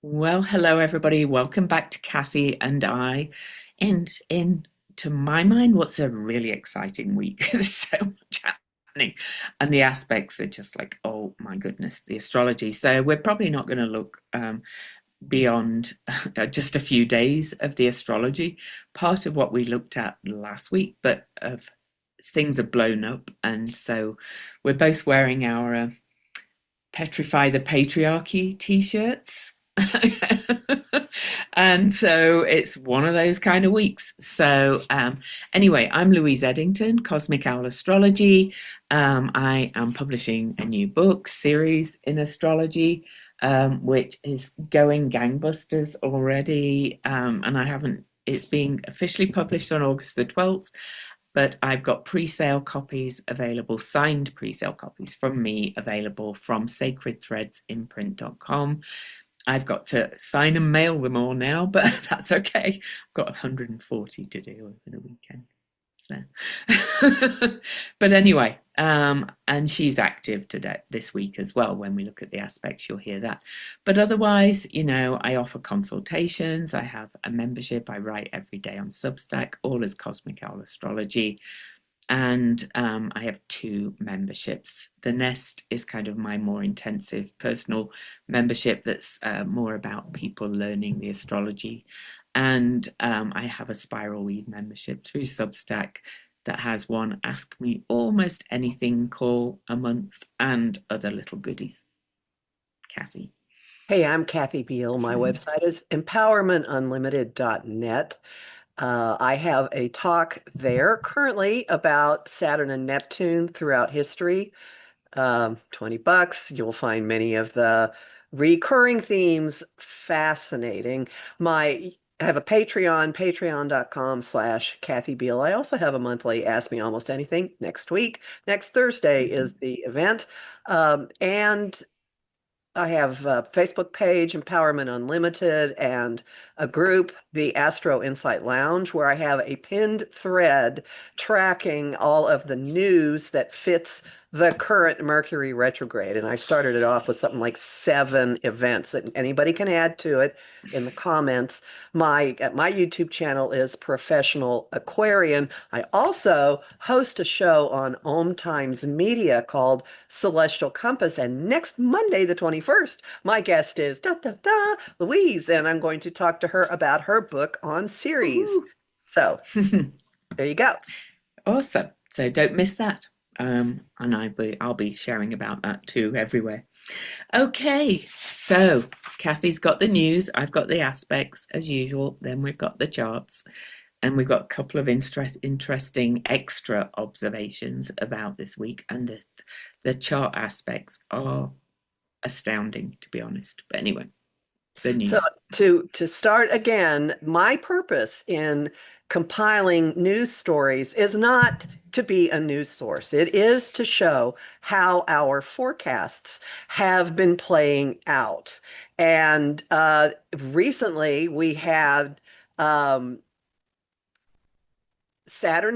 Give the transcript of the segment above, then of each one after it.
Well, hello everybody. Welcome back to Cassie and I. And to my mind, what's a really exciting week. There's so much happening. And the aspects are just like, oh my goodness, the astrology. So we're probably not going to look beyond just a few days of the astrology, part of what we looked at last week, but of things are blown up. And so we're both wearing our Petrify the Patriarchy t-shirts. And so it's one of those kind of weeks. Anyway, I'm Louise Edington, Cosmic Owl Astrology. I am publishing a new book series in astrology, which is going gangbusters already. And I haven't, it's being officially published on August the 12th, but I've got pre-sale copies available, signed pre-sale copies from me available from sacredthreadsimprint.com. I've got to sign and mail them all now, but that's okay. I've got 140 to do over the weekend. So, but anyway, and she's active today this week as well. When we look at the aspects, you'll hear that. But otherwise, I offer consultations. I have a membership. I write every day on Substack, all as Cosmic Owl Astrology. And I have two memberships. The Nest is kind of my more intensive personal membership that's more about people learning the astrology. And I have a Spiral Weed membership through Substack that has one Ask Me Almost Anything call a month and other little goodies. Kathy. Hey, I'm Kathy Beal. My website is empowermentunlimited.net. I have a talk there currently about Saturn and Neptune throughout history. $20. You'll find many of the recurring themes fascinating. I have a Patreon, patreon.com/Kathy Beal. I also have a monthly Ask Me Almost Anything next week. Next Thursday is the event. And I have a Facebook page, Empowerment Unlimited, and a group, the Astro Insight Lounge, where I have a pinned thread tracking all of the news that fits the current Mercury retrograde. And I started it off with something like 7 events, and anybody can add to it in the comments. My YouTube channel is Professional Aquarian. I also host a show on Om Times Media called Celestial Compass. And next Monday, the 21st, my guest is Louise, and I'm going to talk to her about her book on series. So there you go. Awesome. So don't miss that. And I'll be sharing about that too everywhere. Okay, so Kathy's got the news. I've got the aspects as usual. Then we've got the charts, and we've got a couple of interesting extra observations about this week. And the chart aspects are astounding, to be honest. But anyway, the news. So to start again, my purpose in compiling news stories is not to be a news source. It is to show how our forecasts have been playing out. And recently we had Saturn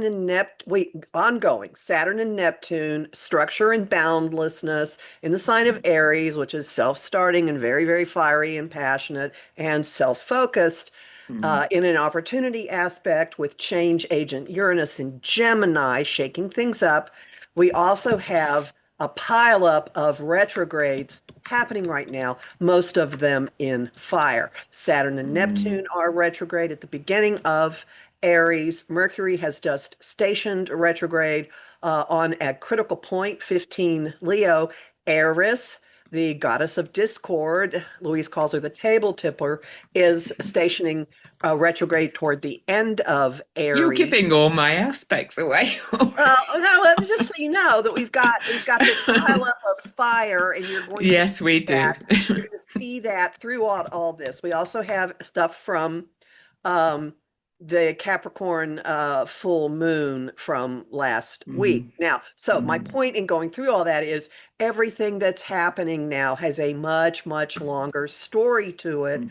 and Neptune, structure and boundlessness in the sign of Aries, which is self-starting and very, very fiery and passionate and self-focused, in an opportunity aspect with change agent Uranus in Gemini, shaking things up. We also have a pileup of retrogrades happening right now, most of them in fire. Saturn and Neptune are retrograde at the beginning of Aries. Mercury has just stationed retrograde on a critical point, 15 Leo. Eris, the goddess of discord, Louise calls her the table tipper, is stationing retrograde toward the end of Aries. You're giving all my aspects away. No, just so you know that we've got this pile up of fire, and you're going to yes, we do. You're going to see that throughout all this. We also have stuff from the Capricorn full moon from last week. Now, so my point in going through all that is everything that's happening now has a much, much longer story to it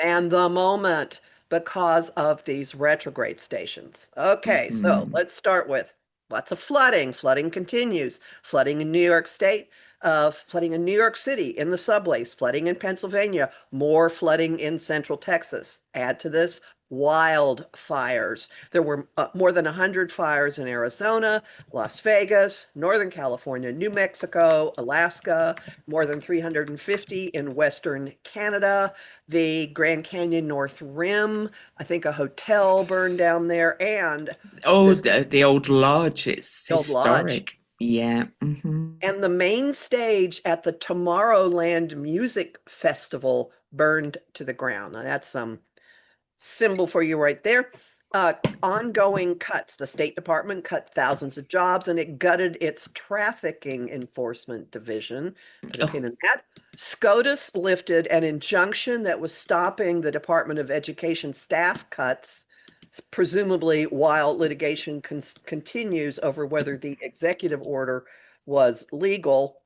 than the moment because of these retrograde stations. Okay, so let's start with lots of flooding. Flooding continues. Flooding in New York State. flooding in New York City, in the subways, flooding in Pennsylvania, more flooding in central Texas. Add to this wildfires. There were more than 100 fires in Arizona, Las Vegas, Northern California, New Mexico, Alaska, more than 350 in Western Canada, the Grand Canyon North Rim. I think a hotel burned down there, and Oh, this the old lodge, it's old lodge. historic. Yeah. Hmm. And the main stage at the Tomorrowland Music Festival burned to the ground. Now that's some symbol for you right there. Ongoing cuts. The State Department cut thousands of jobs and it gutted its trafficking enforcement division. Put a Oh, pin in that. SCOTUS lifted an injunction that was stopping the Department of Education staff cuts, presumably while litigation continues over whether the executive order was legal.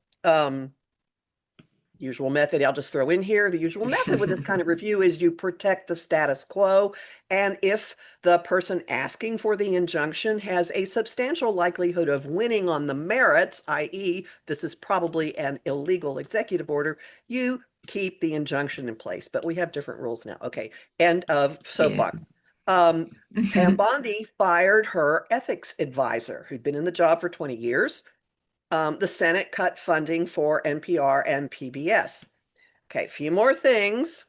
Usual method, I'll just throw in here. The usual method with this kind of review is you protect the status quo. And if the person asking for the injunction has a substantial likelihood of winning on the merits, i.e., this is probably an illegal executive order, you keep the injunction in place. But we have different rules now. Okay, end of yeah. soapbox. Pam Bondi fired her ethics advisor, who'd been in the job for 20 years. The Senate cut funding for NPR and PBS. Okay, a few more things.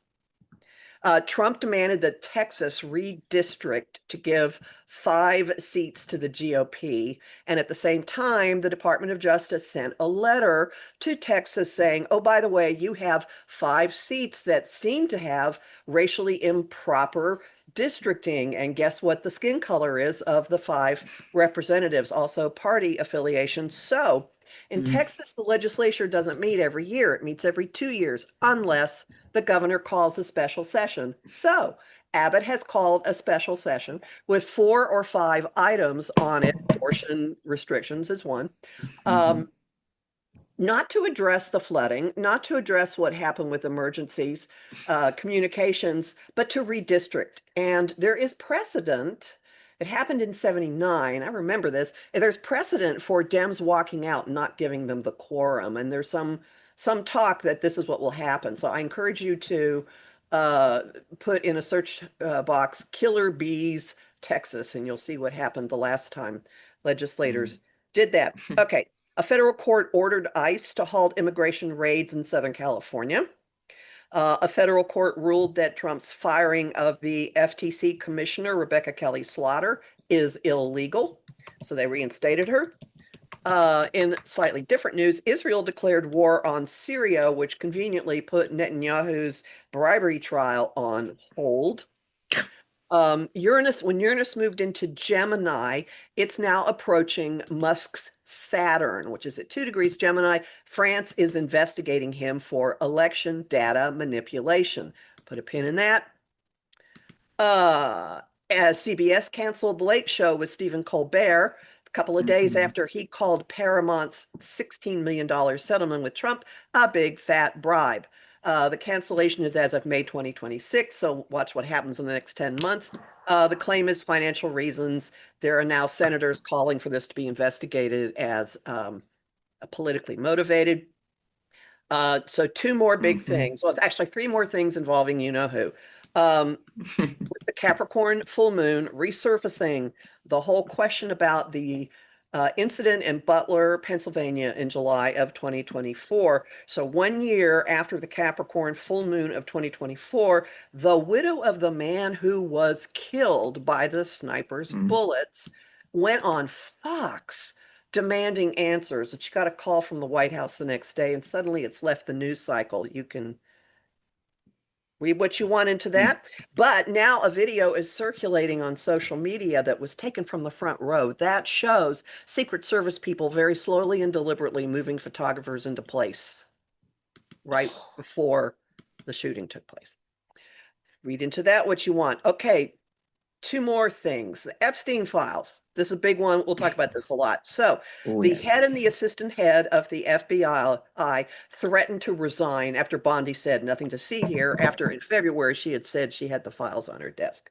Trump demanded that Texas redistrict to give 5 seats to the GOP. And at the same time, the Department of Justice sent a letter to Texas saying, oh, by the way, you have 5 seats that seem to have racially improper districting. And guess what the skin color is of the 5 representatives, also party affiliation. So in Mm. Texas, the legislature doesn't meet every year. It meets every 2 years, unless the governor calls a special session. So Abbott has called a special session with 4 or 5 items on it. Abortion restrictions is one. Mhm. Not to address the flooding, not to address what happened with emergencies, communications, but to redistrict. And there is precedent. It happened in 79. I remember this. There's precedent for Dems walking out and not giving them the quorum. And there's some talk that this is what will happen. So I encourage you to uh, put in a search box Killer Bees, Texas, and you'll see what happened the last time legislators did that. Okay. A federal court ordered ICE to halt immigration raids in Southern California. A federal court ruled that Trump's firing of the FTC commissioner, Rebecca Kelly Slaughter, is illegal. So they reinstated her. In slightly different news, Israel declared war on Syria, which conveniently put Netanyahu's bribery trial on hold. Uranus, when Uranus moved into Gemini, it's now approaching Musk's Saturn, which is at 2 degrees Gemini. France is investigating him for election data manipulation. Put a pin in that. As CBS canceled The Late Show with Stephen Colbert a couple of days Mhm. after he called Paramount's $16 million settlement with Trump a big fat bribe. The cancellation is as of May 2026, so watch what happens in the next 10 months. The claim is financial reasons. There are now senators calling for this to be investigated as politically motivated. So 2 more big Mhm. things. Well, actually 3 more things involving you know who. With the Capricorn full moon resurfacing the whole question about the incident in Butler, Pennsylvania in July of 2024. So 1 year after the Capricorn full moon of 2024, the widow of the man who was killed by the sniper's Mm. bullets went on Fox demanding answers. And she got a call from the White House the next day, and suddenly it's left the news cycle. You can read what you want into Mm. that. But now a video is circulating on social media that was taken from the front row that shows Secret Service people very slowly and deliberately moving photographers into place right before the shooting took place. Read into that what you want. Okay, 2 more things. The Epstein files. This is a big one. We'll talk about this a lot. So, Oh the yeah. head and the assistant head of the FBI threatened to resign after Bondi said nothing to see here, after in February she had said she had the files on her desk.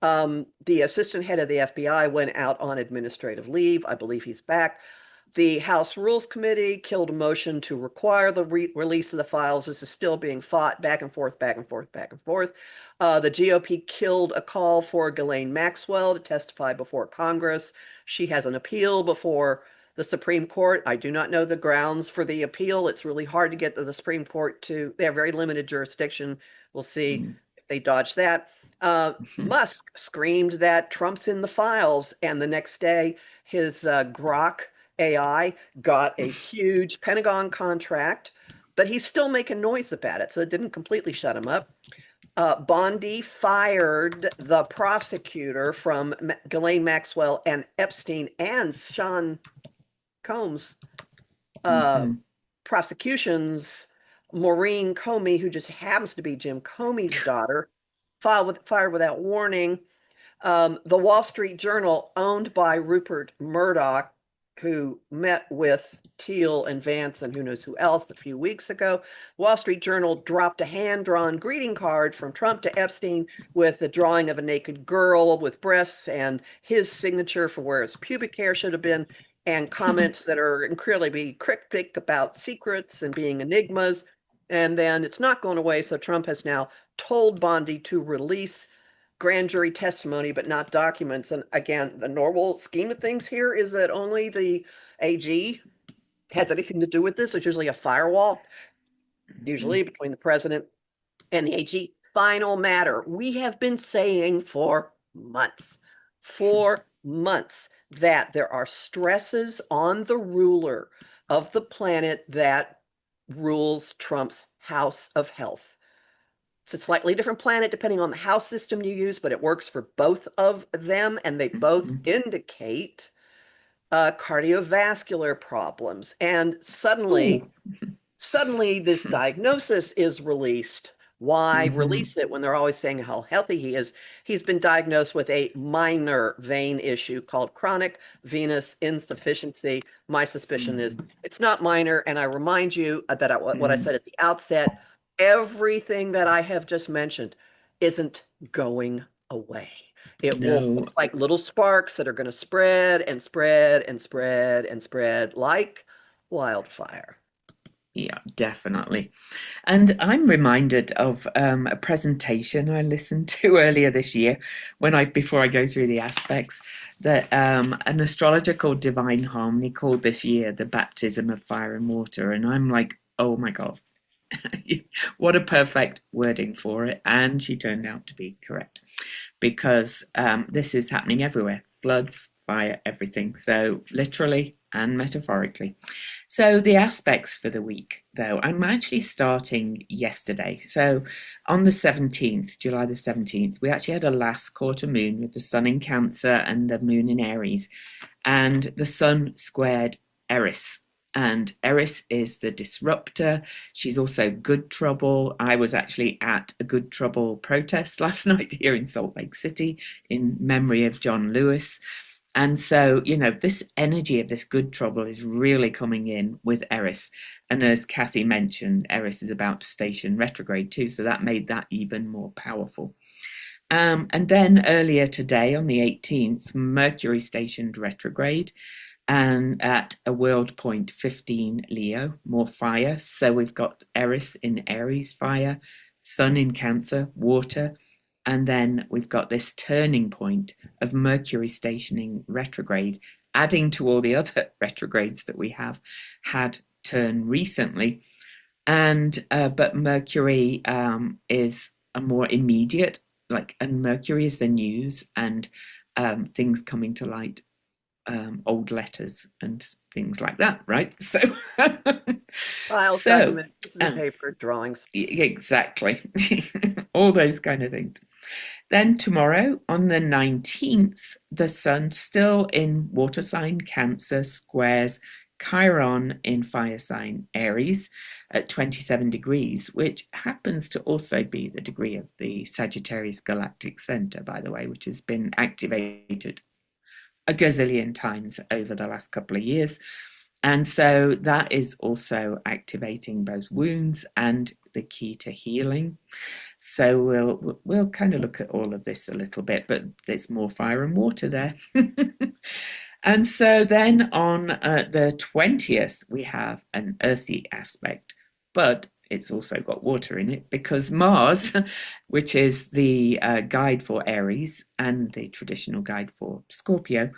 The assistant head of the FBI went out on administrative leave. I believe he's back. The House Rules Committee killed a motion to require the release of the files. This is still being fought back and forth, back and forth, back and forth. The GOP killed a call for Ghislaine Maxwell to testify before Congress. She has an appeal before the Supreme Court. I do not know the grounds for the appeal. It's really hard to get to the Supreme Court to, they have very limited jurisdiction. We'll see if they dodge that. Musk screamed that Trump's in the files, and the next day his Grok AI got a huge Pentagon contract, but he's still making noise about it, so it didn't completely shut him up. Bondi fired the prosecutor from Ghislaine Maxwell and Epstein and Sean Combs prosecutions. Maureen Comey, who just happens to be Jim Comey's daughter, fired without warning. The Wall Street Journal, owned by Rupert Murdoch, who met with Thiel and Vance and who knows who else a few weeks ago. Wall Street Journal dropped a hand-drawn greeting card from Trump to Epstein with a drawing of a naked girl with breasts and his signature for where his pubic hair should have been, and comments that are incredibly cryptic about secrets and being enigmas. And then it's not going away, so Trump has now told Bondi to release grand jury testimony, but not documents. And again, the normal scheme of things here is that only the AG has anything to do with this. It's usually a firewall, usually between the president and the AG. Final matter. We have been saying for months that there are stresses on the ruler of the planet that rules Trump's house of health. It's a slightly different planet depending on the house system you use, but it works for both of them, and they both indicate cardiovascular problems. And suddenly this diagnosis is released. Why release it when they're always saying how healthy he is? He's been diagnosed with a minor vein issue called chronic venous insufficiency. My suspicion is it's not minor, and I remind you that what I said at the outset, everything that I have just mentioned isn't going away. It will, it's like little sparks that are going to spread and spread and spread and spread like wildfire. Yeah, definitely. And I'm reminded of a presentation I listened to earlier this year before I go through the aspects, that an astrological divine harmony called this year the baptism of fire and water. And I'm like, oh my God, what a perfect wording for it. And she turned out to be correct, because this is happening everywhere. Floods, fire, everything. So literally and metaphorically. So the aspects for the week, though, I'm actually starting yesterday. So on the 17th, July the 17th, we actually had a last quarter moon with the sun in Cancer and the moon in Aries. And the sun squared Eris. And Eris is the disruptor. She's also good trouble. I was actually at a good trouble protest last night here in Salt Lake City in memory of John Lewis. And so, this energy of this good trouble is really coming in with Eris. And as Kathy mentioned, Eris is about to station retrograde too. So that made that even more powerful. And then earlier today on the 18th, Mercury stationed retrograde and at a world point 15 Leo, more fire. So we've got Eris in Aries, fire, sun in Cancer, water. And then we've got this turning point of Mercury stationing retrograde, adding to all the other retrogrades that we have had turn recently. And but Mercury is a more immediate, and Mercury is the news and things coming to light, old letters and things like that, right? So files, documents, pieces of paper, drawings. Exactly. All those kind of things. Then tomorrow on the 19th, the sun still in water sign Cancer squares Chiron in fire sign Aries at 27 degrees, which happens to also be the degree of the Sagittarius galactic center, by the way, which has been activated a gazillion times over the last couple of years. And so that is also activating both wounds and the key to healing. So we'll kind of look at all of this a little bit, but there's more fire and water there. And so then on the 20th, we have an earthy aspect, but it's also got water in it because Mars, which is the guide for Aries and the traditional guide for Scorpio,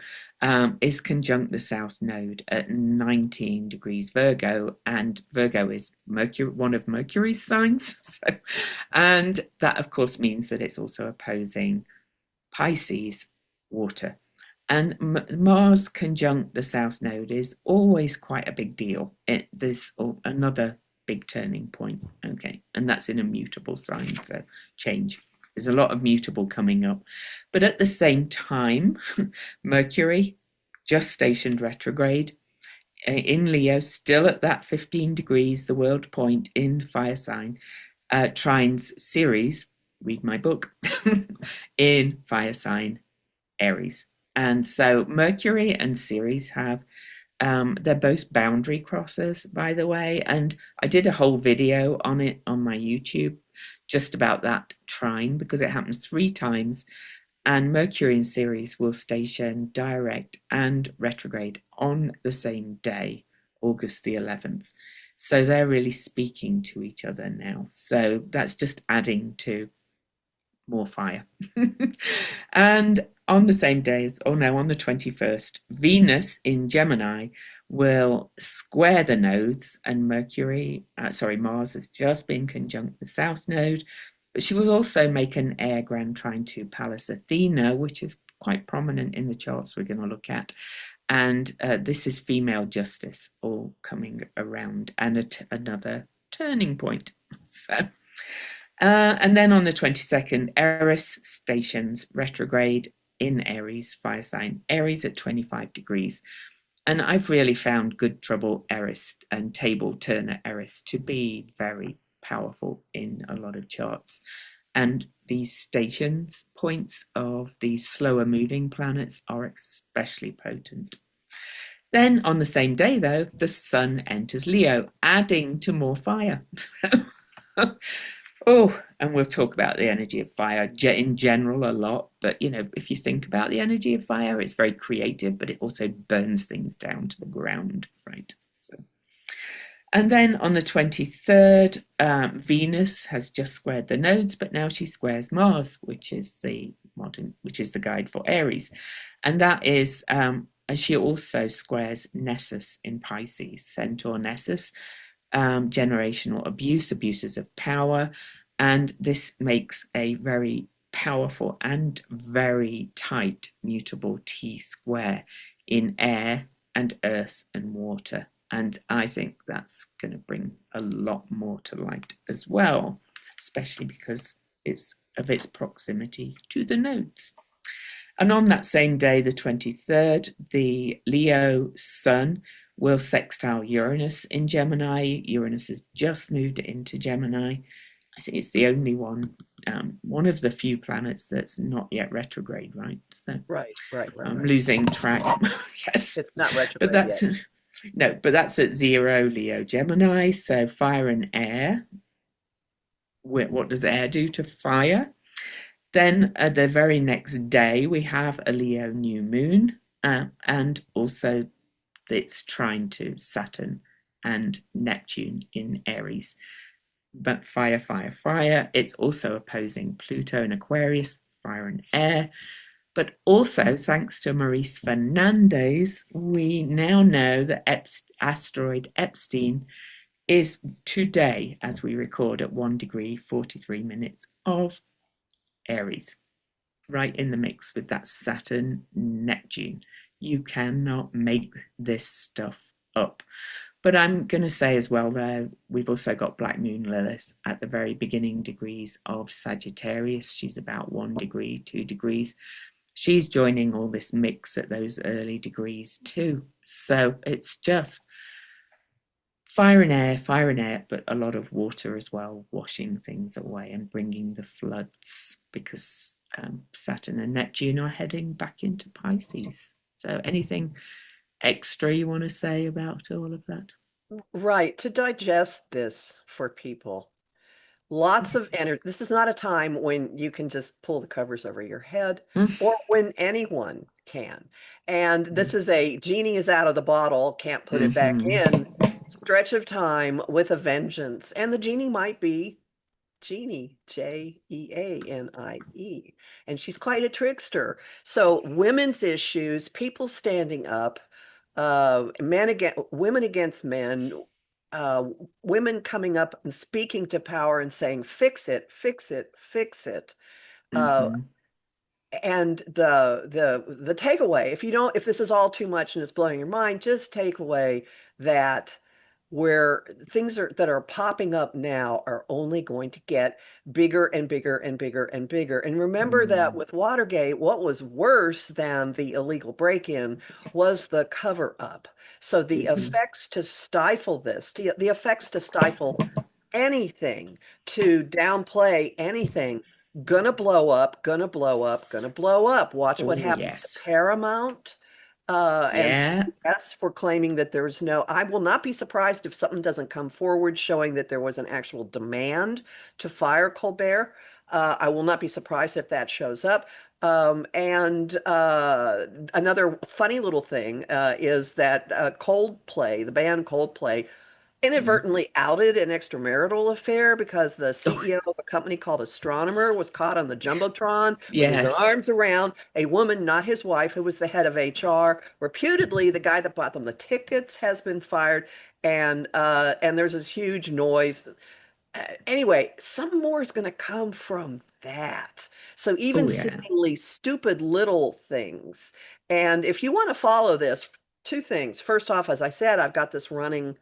is conjunct the South Node at 19 degrees Virgo, and Virgo is Mercury, one of Mercury's signs. So, and that, of course, means that it's also opposing Pisces, water. And Mars conjunct the South Node is always quite a big deal. There's another big turning point. Okay. And that's in a mutable sign. So change. There's a lot of mutable coming up. But at the same time, Mercury just stationed retrograde in Leo, still at that 15 degrees, the world point in fire sign, trines Ceres, read my book, in fire sign Aries. And so Mercury and Ceres have, they're both boundary crossers, by the way. And I did a whole video on it on my YouTube just about that trine because it happens 3 times. And Mercury and Ceres will station direct and retrograde on the same day, August the 11th. So they're really speaking to each other now. So that's just adding to more fire. And on the same days, oh no, on the 21st, Venus in Gemini will square the nodes, and Mars has just been conjunct the South Node, but she will also make an air grand trine to Pallas Athena, which is quite prominent in the charts we're going to look at. And this is female justice all coming around, and another turning point. So. And then on the 22nd, Eris stations retrograde in Aries, fire sign Aries at 25 degrees. And I've really found good trouble Eris and table Turner Eris to be very powerful in a lot of charts. And these stations, points of these slower moving planets, are especially potent. Then on the same day, though, the sun enters Leo, adding to more fire. Oh, and we'll talk about the energy of fire in general a lot. But, if you think about the energy of fire, it's very creative, but it also burns things down to the ground, right? So, and then on the 23rd, Venus has just squared the nodes, but now she squares Mars, which is the guide for Aries. And that is, and she also squares Nessus in Pisces, Centaur Nessus. Generational abuses of power, and this makes a very powerful and very tight mutable T-square in air and earth and water, and I think that's going to bring a lot more to light as well, especially because it's of its proximity to the nodes. And on that same day, the 23rd, the Leo sun will sextile Uranus in Gemini. Uranus has just moved into Gemini. I think it's the only one of the few planets that's not yet retrograde, right? So right. I'm losing track. Yes, it's not retrograde but that's yet. No, but that's at 0 Leo Gemini. So fire and air. What does air do to fire? Then the very next day we have a Leo new moon, and also it's trine to Saturn and Neptune in Aries. But fire. It's also opposing Pluto in Aquarius, fire and air. But also, thanks to Maurice Fernandez, we now know that asteroid Epstein is today, as we record, at 1 degree 43 minutes of Aries, right in the mix with that Saturn Neptune. You cannot make this stuff up. But I'm going to say as well, though, we've also got Black Moon Lilith at the very beginning degrees of Sagittarius. She's about 1 degree, 2 degrees. She's joining all this mix at those early degrees too. So it's just fire and air, but a lot of water as well, washing things away and bringing the floods, because Saturn and Neptune are heading back into Pisces. So anything extra you want to say about all of that? Right, to digest this for people. Lots of energy. This is not a time when you can just pull the covers over your head or when anyone can. And this is a genie is out of the bottle, can't put it back Mm-hmm. in, stretch of time with a vengeance. And the genie might be Jeannie, Jeanie, and she's quite a trickster. So women's issues, people standing up, women against men, uh, women coming up and speaking to power and saying, "Fix it, fix it, fix it." Uh, Mm-hmm. and the takeaway, if this is all too much and it's blowing your mind, just take away that where that are popping up now are only going to get bigger and bigger and bigger and bigger. And remember that with Watergate, what was worse than the illegal break-in was the cover up. So the Mm-hmm. effects to stifle this, the effects to stifle anything, to downplay anything, gonna blow up, gonna blow up, gonna blow up. Watch what Oh, happens to yes. Paramount and Yeah. CBS for claiming that there's no. I will not be surprised if something doesn't come forward showing that there was an actual demand to fire Colbert. I will not be surprised if that shows up. And another funny little thing is that Coldplay, the band Coldplay, Mm. inadvertently outed an extramarital affair because the Oh, CEO of a company called Astronomer was caught on the Jumbotron with his yes. arms around a woman, not his wife, who was the head of HR. Reputedly, the guy that bought them the tickets has been fired, and there's this huge noise. Anyway, some more is going to come from that. So even Oh, yeah. seemingly stupid little things. And if you want to follow this, two things. First off, as I said, I've got this running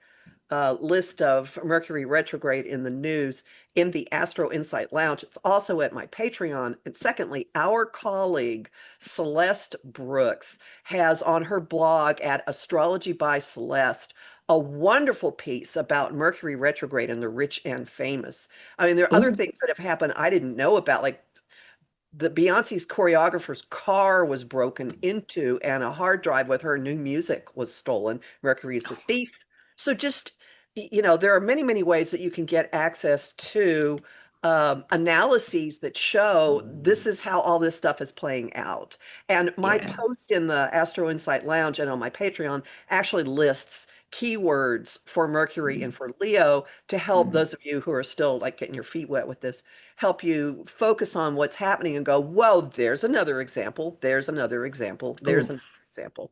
list of Mercury retrograde in the news in the Astro Insight Lounge. It's also at my Patreon. And secondly, our colleague Celeste Brooks has on her blog at Astrology by Celeste a wonderful piece about Mercury retrograde and the rich and famous. I mean, there are other Oh, things that have happened I didn't know about, like the Beyonce's choreographer's car was broken into and a hard drive with her new music was stolen. Mercury is a thief. So just, there are many, many ways that you can get access to analyses that show this is how all this stuff is playing out. And my yeah. post in the Astro Insight Lounge and on my Patreon actually lists keywords for Mercury Mm. and for Leo to help Mm. those of you who are still like getting your feet wet with this, help you focus on what's happening and go, whoa, there's another example. There's another example. There's Oh, another example.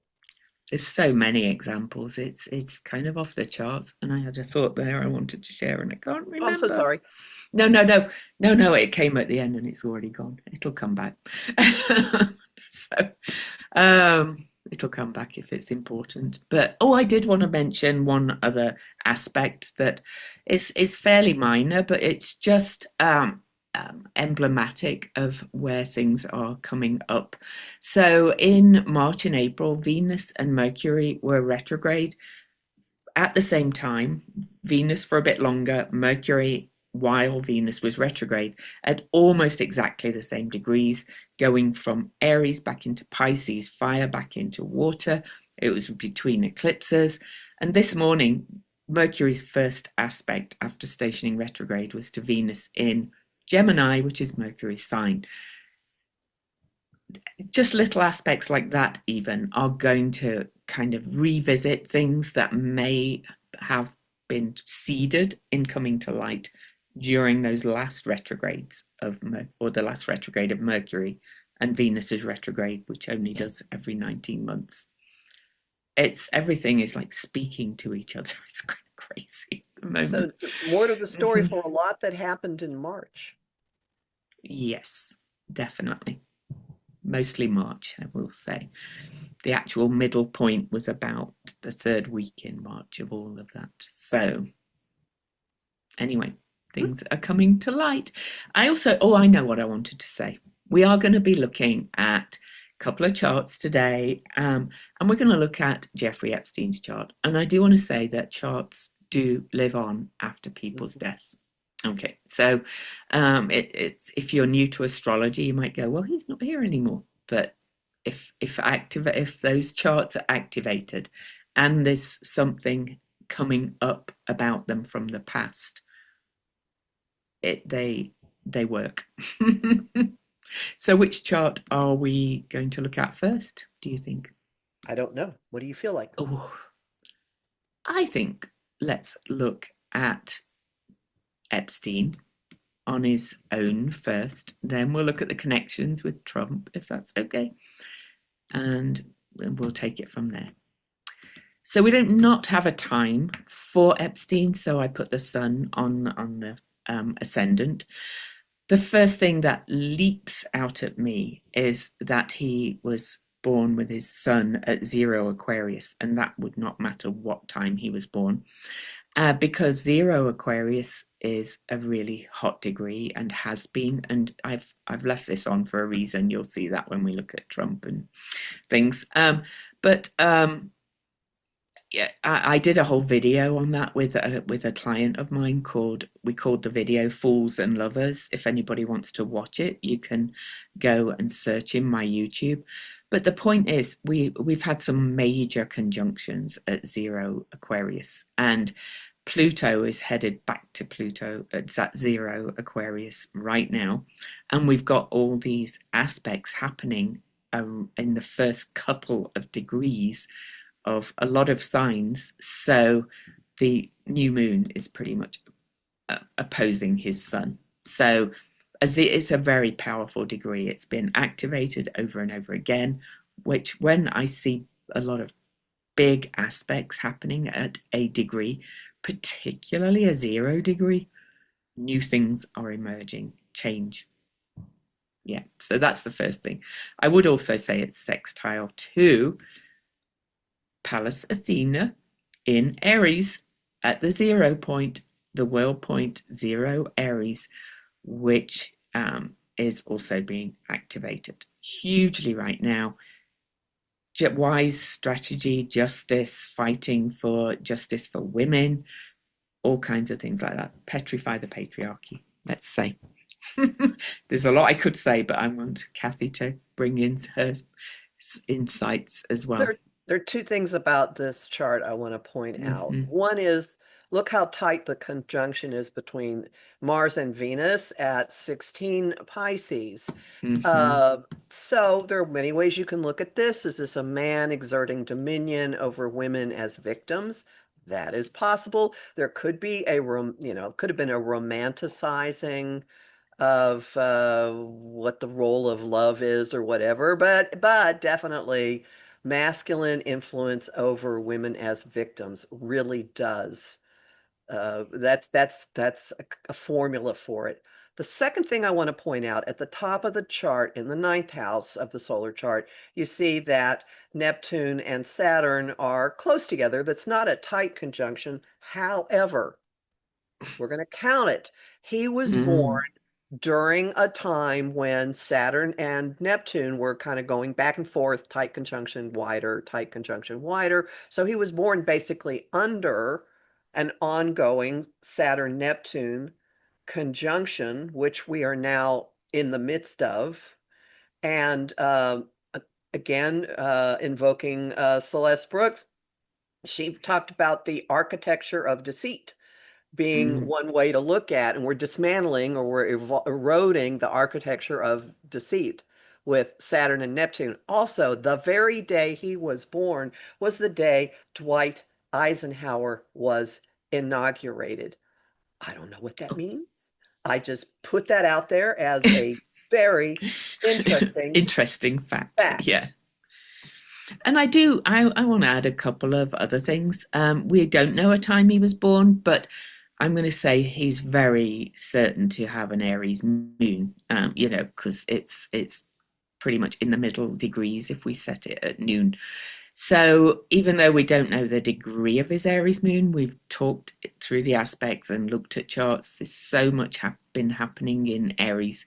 there's so many examples. It's kind of off the charts. And I had a thought there I wanted to share and I can't Oh, I'm so remember. sorry. No, no, no, no, no. It came at the end and it's already gone. It'll come back. So, it'll come back if it's important. But oh, I did want to mention one other aspect that is fairly minor, but it's just emblematic of where things are coming up. So in March and April, Venus and Mercury were retrograde at the same time. Venus for a bit longer, Mercury while Venus was retrograde at almost exactly the same degrees, going from Aries back into Pisces, fire back into water. It was between eclipses. And this morning, Mercury's first aspect after stationing retrograde was to Venus in Gemini, which is Mercury's sign. Just little aspects like that, even, are going to kind of revisit things that may have been seeded in coming to light during those last retrogrades or the last retrograde of Mercury and Venus's retrograde, which only does every 19 months. It's everything is like speaking to each other. It's kind of crazy at the So, moment. more to the story Mm-hmm. for a lot that happened in March. Yes, definitely. Mostly March, I will say. The actual middle point was about the third week in March of all of that. So, anyway, things are coming to light. I know what I wanted to say. We are going to be looking at a couple of charts today, and we're going to look at Jeffrey Epstein's chart. And I do want to say that charts do live on after people's deaths. Okay, so it's if you're new to astrology, you might go, well, he's not here anymore. But if those charts are activated, and there's something coming up about them from the past, they work. So which chart are we going to look at first, do you think? I don't know. What do you feel like? Oh, I think let's look at Epstein on his own first. Then we'll look at the connections with Trump, if that's okay. And we'll take it from there. So we don't not have a time for Epstein. So I put the sun on the ascendant. The first thing that leaps out at me is that he was born with his sun at 0 Aquarius, and that would not matter what time he was born, because 0 Aquarius is a really hot degree and has been, and I've left this on for a reason. You'll see that when we look at Trump and things. But yeah, I did a whole video on that with a client of mine we called the video Fools and Lovers. If anybody wants to watch it, you can go and search in my YouTube. But the point is, we've had some major conjunctions at 0 Aquarius, and Pluto is headed back to Pluto. It's at 0 Aquarius right now, and we've got all these aspects happening in the first couple of degrees of a lot of signs. So the new moon is pretty much opposing his sun. So as it is a very powerful degree, it's been activated over and over again, which when I see a lot of big aspects happening at a degree, particularly a 0 degree, new things are emerging, change. Yeah, so that's the first thing. I would also say it's sextile to Pallas Athena in Aries at the 0 point, the world point 0 Aries, which is also being activated hugely right now. Wise strategy, justice, fighting for justice for women, all kinds of things like that. Petrify the patriarchy, let's say. There's a lot I could say, but I want Kathy to bring in her insights as well. There are two things about this chart I want to point out. Mm-hmm. One is, look how tight the conjunction is between Mars and Venus at 16 Pisces. Mm-hmm. So there are many ways you can look at this. Is this a man exerting dominion over women as victims? That is possible. There could be could have been a romanticizing of what the role of love is or whatever, but definitely masculine influence over women as victims really does. That's a formula for it. The second thing I want to point out, at the top of the chart in the ninth house of the solar chart, you see that Neptune and Saturn are close together. That's not a tight conjunction. However, we're going to count it. He was born during a time when Saturn and Neptune were kind of going back and forth, tight conjunction, wider, tight conjunction, wider. So he was born basically under an ongoing Saturn-Neptune conjunction, which we are now in the midst of. And again, invoking Celeste Brooks, she talked about the architecture of deceit being one way to look at, and we're dismantling or we're eroding the architecture of deceit with Saturn and Neptune. Also, the very day he was born was the day Dwight Eisenhower was inaugurated. I don't know what that means. I just put that out there as a very interesting fact. fact. Yeah. And I want to add a couple of other things. We don't know a time he was born, but I'm going to say he's very certain to have an Aries moon, because it's pretty much in the middle degrees if we set it at noon. So even though we don't know the degree of his Aries moon, we've talked through the aspects and looked at charts. There's so much been happening in Aries.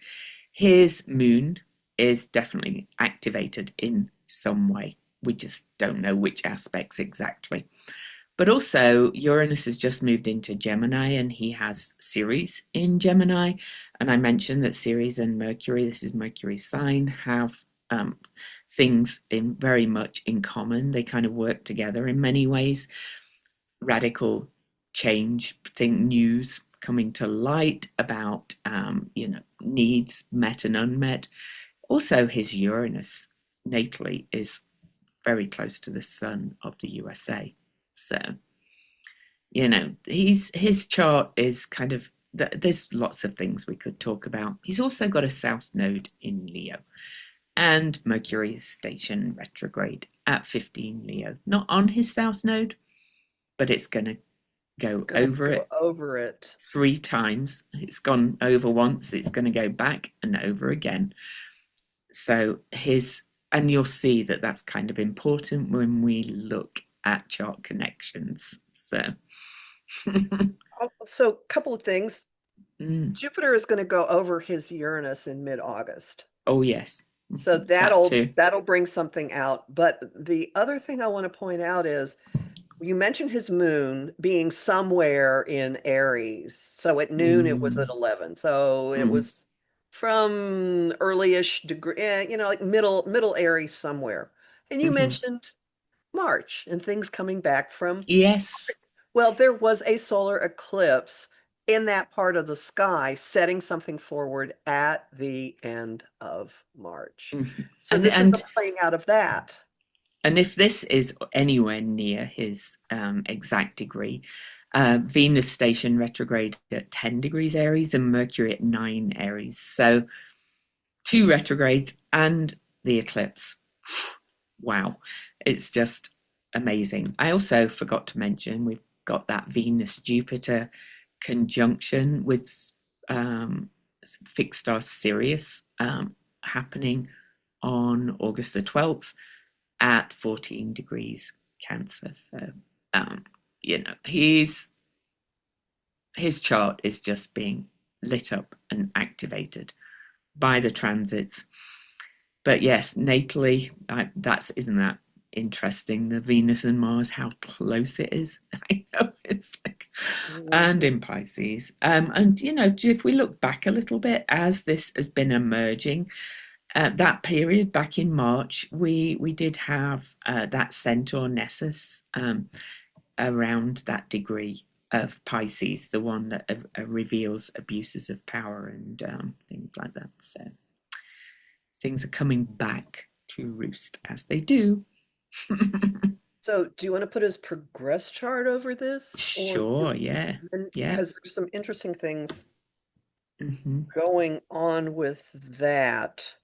His moon is definitely activated in some way. We just don't know which aspects exactly. But also, Uranus has just moved into Gemini, and he has Ceres in Gemini. And I mentioned that Ceres and Mercury, this is Mercury's sign, have things very much in common. They kind of work together in many ways. Radical change, news, coming to light about, needs met and unmet. Also, his Uranus natally is very close to the sun of the USA. So, his chart is kind of, there's lots of things we could talk about. He's also got a south node in Leo, and Mercury is station retrograde at 15 Leo. Not on his south node, but it's going to go over it over it. 3 times. It's gone over once, it's going to go back and over again. So and you'll see that that's kind of important when we look at chart connections. So, So a couple of things. mm. Jupiter is going to go over his Uranus in mid-August. Oh yes. So That that'll bring something out. But the other thing I want to point out is you mentioned his moon being somewhere in Aries. So at noon it was at 11. So it was from early-ish degree, like middle Aries somewhere. And you mentioned March and things coming back from. Yes. Well, there was a solar eclipse in that part of the sky, setting something forward at the end of March. So And this is the playing out of that. and if this is anywhere near his exact degree, Venus station retrograde at 10 degrees Aries and Mercury at 9 Aries. So 2 retrogrades and the eclipse. Wow. It's just amazing. I also forgot to mention we've got that Venus-Jupiter conjunction with fixed star Sirius happening on August the 12th at 14 degrees Cancer. So, his chart is just being lit up and activated by the transits. But yes, natally, isn't that interesting? The Venus and Mars, how close it is. I know it's like, and in Pisces. And if we look back a little bit as this has been emerging, that period back in March, we did have that Centaur Nessus around that degree of Pisces, the one that reveals abuses of power and things like that. So things are coming back to roost as they do. So do you want to put his progress chart over this? Sure, yeah. Because there's some interesting things Mm-hmm. going on with that.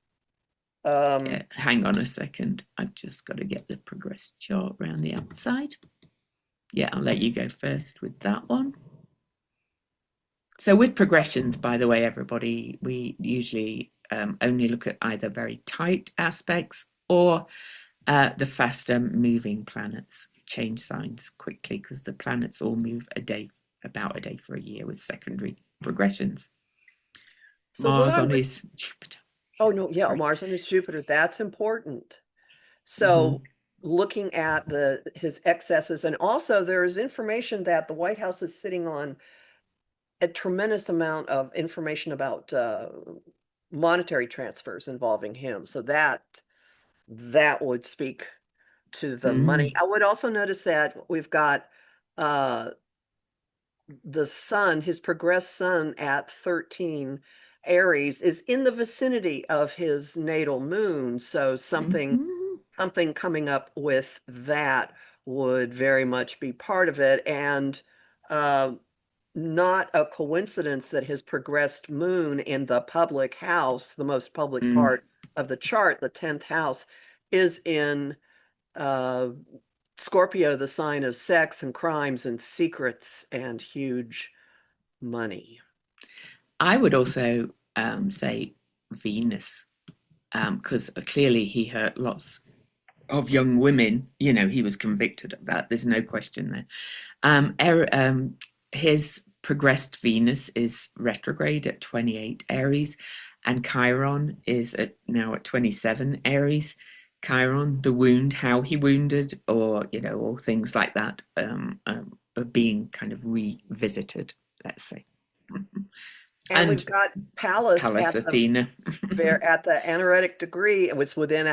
Hang on a second. I've just got to get the progress chart around the outside. Yeah, I'll let you go first with that one. So with progressions, by the way, everybody, we usually only look at either very tight aspects or the faster moving planets change signs quickly because the planets all move about a day for a year with secondary progressions. So Mars on his Jupiter. Oh, no, yeah, sorry. Mars on his Jupiter. That's important. So looking at his excesses, and also there is information that the White House is sitting on a tremendous amount of information about monetary transfers involving him. So that would speak to the money. I would also notice that we've got the sun, his progressed sun at 13 Aries is in the vicinity of his natal moon. So something coming up with that would very much be part of it. And not a coincidence that his progressed moon in the public house, the most public part of the chart, the 10th house, is in Scorpio, the sign of sex and crimes and secrets and huge money. I would also say Venus, because clearly he hurt lots of young women. He was convicted of that. There's no question there. His progressed Venus is retrograde at 28 Aries, and Chiron is now at 27 Aries. Chiron, the wound, how he wounded, or all things like that are being kind of revisited, let's say. And we've got Pallas Athena at the anaretic degree. It was within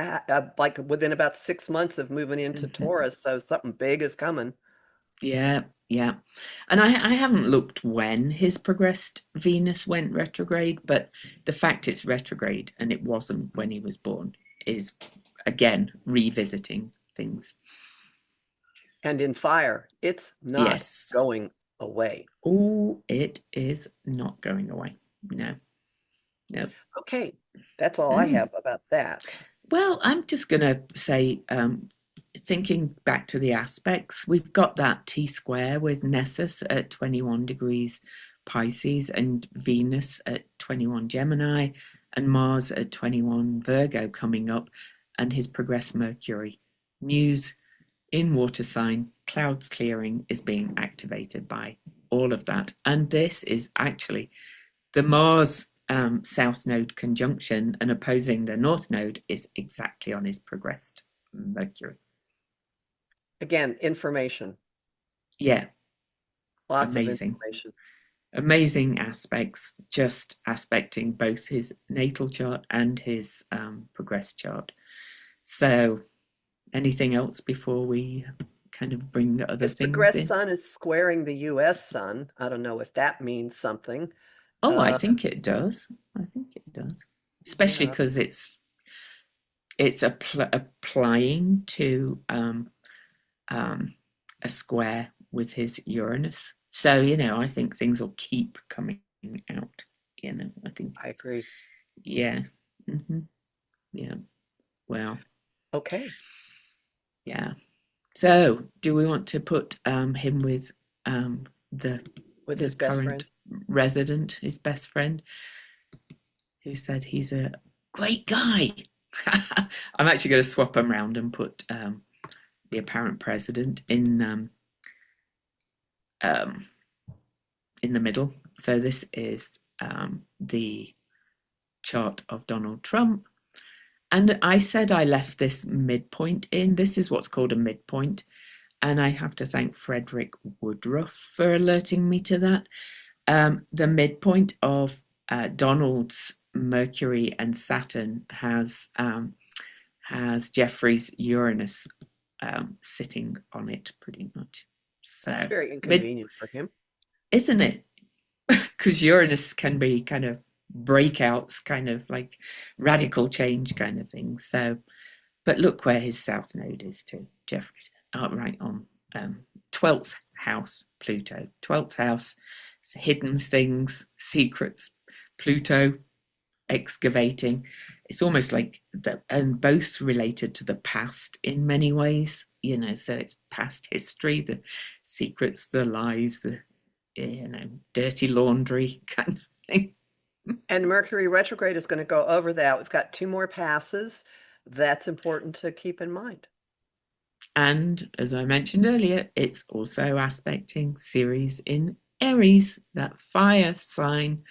within about 6 months of moving into Taurus, so something big is coming. Yeah, Yeah. And I haven't looked when his progressed Venus went retrograde, but the fact it's retrograde and it wasn't when he was born is, again, revisiting things. And in fire, it's not Yes. going away. Oh, it is not going away. No, no. Okay, that's all I Mm. have about that. Well, I'm just going to say, thinking back to the aspects, we've got that T square with Nessus at 21 degrees Pisces and Venus at 21 Gemini and Mars at 21 Virgo coming up, and his progressed Mercury. Muse in water sign, clouds clearing is being activated by all of that. And this is actually the Mars South Node conjunction and opposing the North Node is exactly on his progressed Mercury. Again, information, Yeah, lots of amazing. information. Amazing aspects, just aspecting both his natal chart and his progressed chart. So, anything else before we kind of bring other His things progressed in? sun is squaring the US sun. I don't know if that means something. Oh, I Uh, think it does. I think it does, especially yeah, because it's applying to um, a square with his Uranus. So, I think things will keep coming out. I think I it's, agree. yeah. hmm Yeah. Well, Okay, yeah. So, do we want to put him with um, the with the his best current friend. resident, his best friend, who said he's a great guy? I'm actually going to swap them around and put the apparent president um, in the middle. So this is the chart of Donald Trump. And I said I left this midpoint in. This is what's called a midpoint. And I have to thank Frederick Woodruff for alerting me to that. The midpoint of Donald's Mercury and Saturn has Jeffrey's Uranus sitting on it pretty much. That's So, very inconvenient for him. isn't it? Because Uranus can be kind of breakouts, kind of like radical change kind of things. So, but look where his South Node is too. Jeffrey's right on 12th house, Pluto. 12th house, hidden things, secrets, Pluto, excavating. It's almost like that, and both related to the past in many ways, so it's past history, the secrets, the lies, the, dirty laundry kind of thing. And Mercury retrograde is going to go over that. We've got 2 more passes. That's important to keep in mind. And as I mentioned earlier, it's also aspecting Ceres in Aries, that fire sign,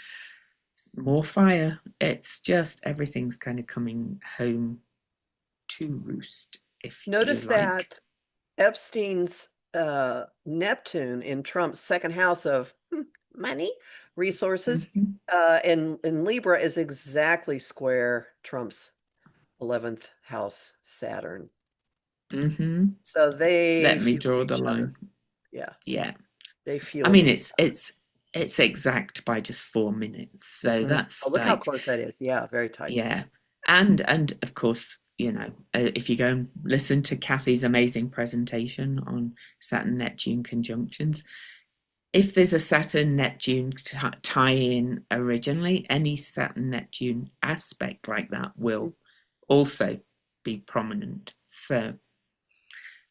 more fire. It's just everything's kind of coming home to roost, if you Notice like. that Epstein's Neptune in Trump's second house of money, resources, Mm-hmm. in Libra is exactly square Trump's 11th house Saturn. Mm-hmm. So they Let me fuel draw the each other. line. Yeah, Yeah. they I fuel mean, each it's exact by just 4 minutes. So other. Oh, that's look how like, close that is. Yeah, very tight. yeah. And of course, if you go and listen to Kathy's amazing presentation on Saturn Neptune conjunctions, if there's a Saturn Neptune tie in originally, any Saturn Neptune aspect like that will also be prominent. So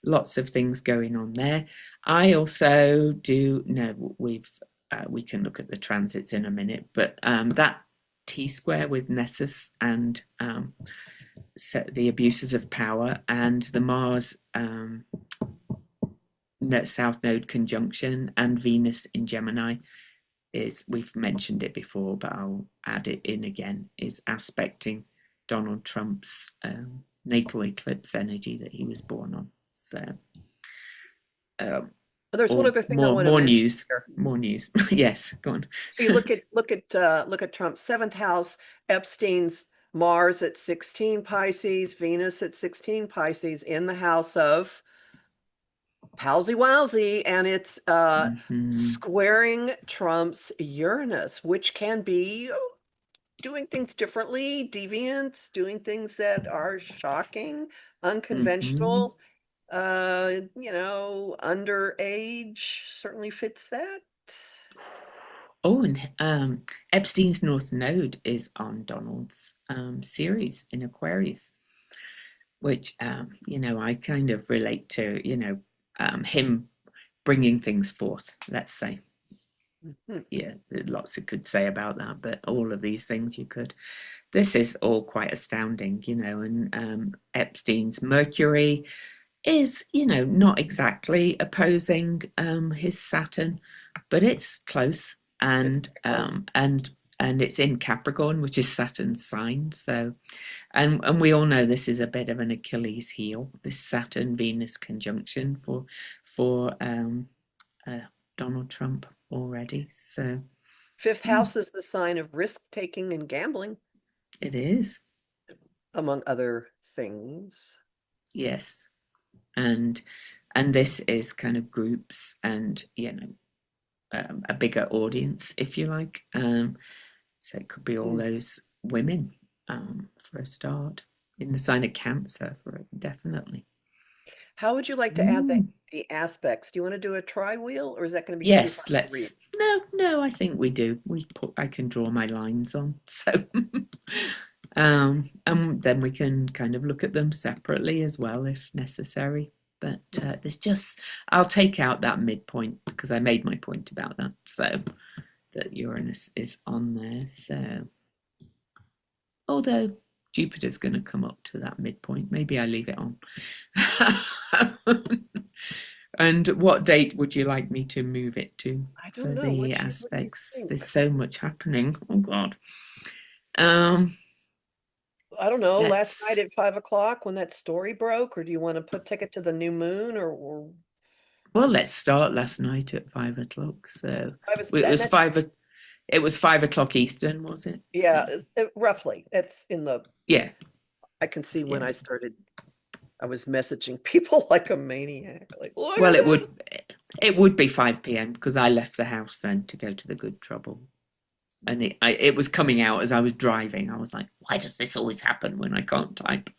lots of things going on there. I also do know we can look at the transits in a minute, but that T square with Nessus and the abuses of power and the Mars South Node conjunction and Venus in Gemini is, we've mentioned it before, but I'll add it in again, is aspecting Donald Trump's natal eclipse energy that he was born on. So, um, There's one or other thing I more want to more mention news, here. more news. Yes, go on. You look at Trump's seventh house, Epstein's Mars at 16 Pisces, Venus at 16 Pisces in the house of palsy wowsy, and it's Hmm. squaring Trump's Uranus, which can be doing things differently, deviant, doing things that are shocking, Hmm. unconventional. Underage certainly fits that. Oh, and Epstein's North Node is on Donald's series in Aquarius, which I kind of relate to, him bringing things forth. Let's say, Mhm. yeah, lots you could say about that, but all of these things you could. This is all quite astounding, and Epstein's Mercury is, not exactly opposing his Saturn, but it's close, It's and very close. it's in Capricorn, which is Saturn's sign. So, and we all know this is a bit of an Achilles heel, this Saturn Venus conjunction for uh, Donald Trump already. So Fifth house is the sign of risk taking and gambling, it is, among other things. yes, and this is kind of groups and a bigger audience, if you like. So it could be all Mm. those women for a start in the sign of Cancer for it, definitely. How would you like to add Mm. the aspects? Do you want to do a tri-wheel, or is that going to be too Yes, hard to read? let's. No, no, I think we do. I can draw my lines on, so and then we can kind of look at them separately as well if necessary. But there's just I'll take out that midpoint because I made my point about that. So that Uranus is on there. So although Jupiter's going to come up to that midpoint, maybe I leave it on. And what date would you like me to move it to I don't for know. the What do you aspects? There's think? so much happening. Oh God. Um, I don't know. Last night let's at 5 o'clock when that story broke, or do you want to take it to the new moon, or let's start last night at 5 o'clock. So I was it and was that's 5. It was 5 o'clock Eastern, was it? yeah, So roughly. It's in the. yeah, I can see when yeah. I started. I was messaging people like a maniac. Like, look Well, at this. it would be 5 p.m. because I left the house then to go to the Good Trouble, and it was coming out as I was driving. I was like, why does this always happen when I can't type?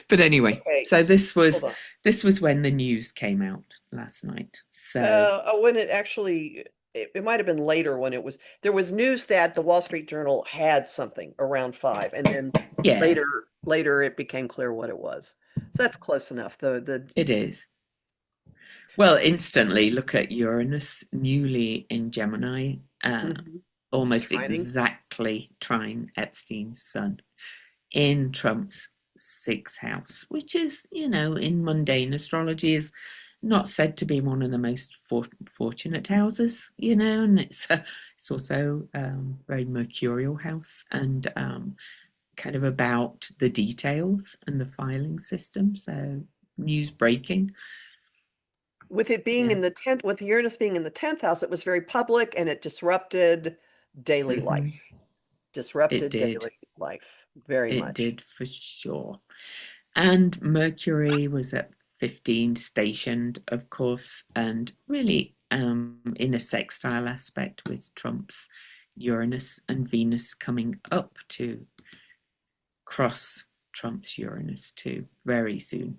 But anyway, Okay, so hold on. this was when the news came out last night. So When it actually, it might have been later when there was news that the Wall Street Journal had something around 5, and then yeah, later it became clear what it was. So that's close enough. The it is. Well, instantly look at Uranus, newly in Gemini, Mhm. almost Trining. exactly trine Epstein's sun in Trump's sixth house, which is, in mundane astrology is not said to be one of the most fortunate houses, and it's also very mercurial house and kind of about the details and the filing system. So news breaking. With it being Yeah. in the 10th, with Uranus being in the 10th house, it was very public and it disrupted daily Hmm. life. It Disrupted did. daily life very It much. did for sure. And Mercury was at 15 stationed, of course, and really in a sextile aspect with Trump's Uranus and Venus coming up to cross Trump's Uranus too very soon.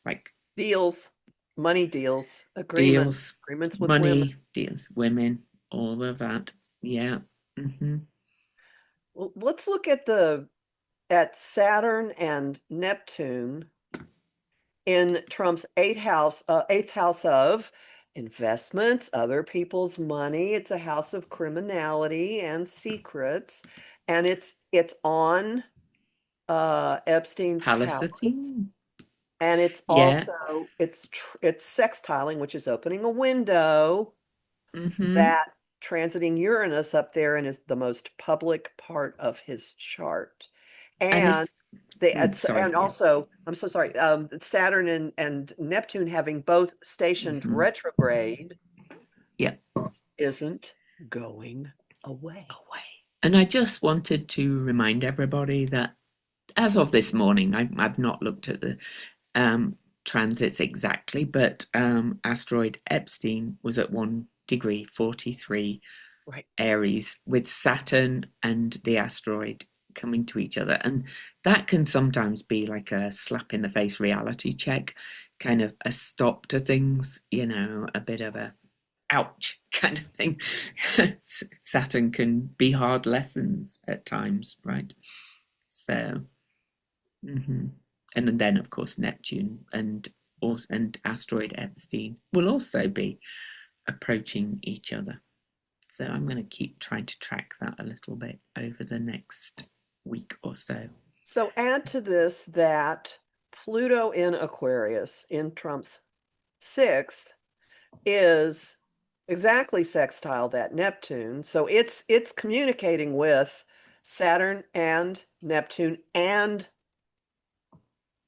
Like Deals, money deals, deals, agreements with women. money, deals, women, all of that. Yeah. Hmm. Well, let's look at Saturn and Neptune in Trump's eighth house of investments, other people's money. It's a house of criminality and secrets, and it's on Epstein's palace, Palisadine. and it's Yeah. also it's sextiling, which is opening a window Hmm. that transiting Uranus up there and is the most public part of his chart. And And if, sorry, and yeah. also, I'm so sorry, Saturn and Neptune having both stationed Hmm. retrograde Yeah. isn't going away. Away. And I just wanted to remind everybody that as of this morning, I've not looked at the um, transits exactly, but asteroid Epstein was at 1 degree 43 Right. Aries with Saturn and the asteroid coming to each other. And that can sometimes be like a slap in the face reality check, kind of a stop to things, a bit of a ouch kind of thing. Saturn can be hard lessons at times, right? So, mhm. And then of course Neptune and asteroid Epstein will also be approaching each other. So I'm going to keep trying to track that a little bit over the next week or so. So add to this that Pluto in Aquarius in Trump's sixth is exactly sextile that Neptune. So it's communicating with Saturn and Neptune and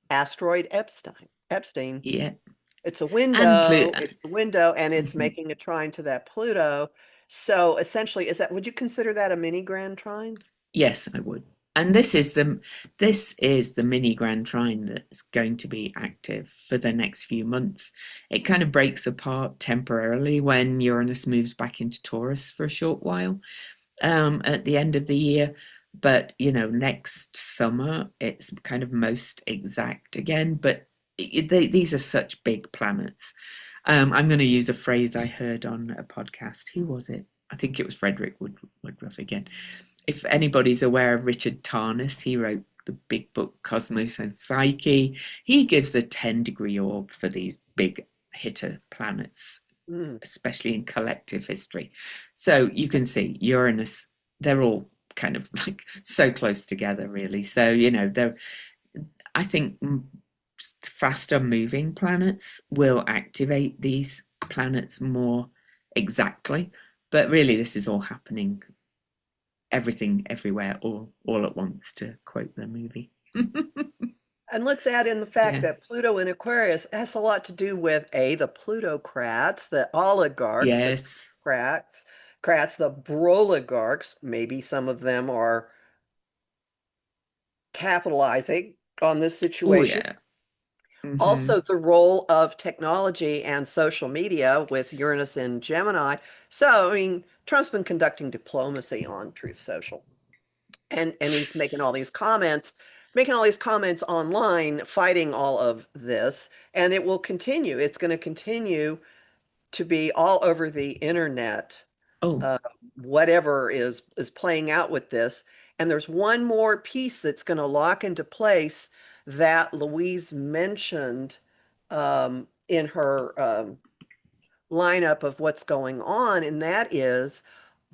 asteroid Epstein. Yeah. It's a And window, Pluto. it's a window, and it's Mhm. making a trine to that Pluto. So essentially, would you consider that a mini grand trine? Yes, I would. And this is the mini grand trine that's going to be active for the next few months. It kind of breaks apart temporarily when Uranus moves back into Taurus for a short while at the end of the year. But next summer it's kind of most exact again. But these are such big planets. I'm going to use a phrase I heard on a podcast. Who was it? I think it was Frederick Woodruff again. If anybody's aware of Richard Tarnas, he wrote the big book Cosmos and Psyche. He gives a 10-degree orb for these big hitter planets, Mm. especially in collective history. So you can see Uranus, they're all kind of like so close together, really. So, I think faster moving planets will activate these planets more exactly. But really, this is all happening everything everywhere all at once, to quote the movie. And let's add in the fact Yeah. that Pluto in Aquarius has a lot to do with the plutocrats, the oligarchs, Yes. the broligarchs. Maybe some of them are capitalizing on this Oh situation. yeah. Hmm. Also, the role of technology and social media with Uranus in Gemini. So, I mean, Trump's been conducting diplomacy on Truth Social, and he's making all these comments online, fighting all of this, and it will continue. It's going to continue to be all over the internet, Oh uh, whatever is playing out with this. And there's one more piece that's going to lock into place that Louise mentioned in her lineup of what's going on, and that is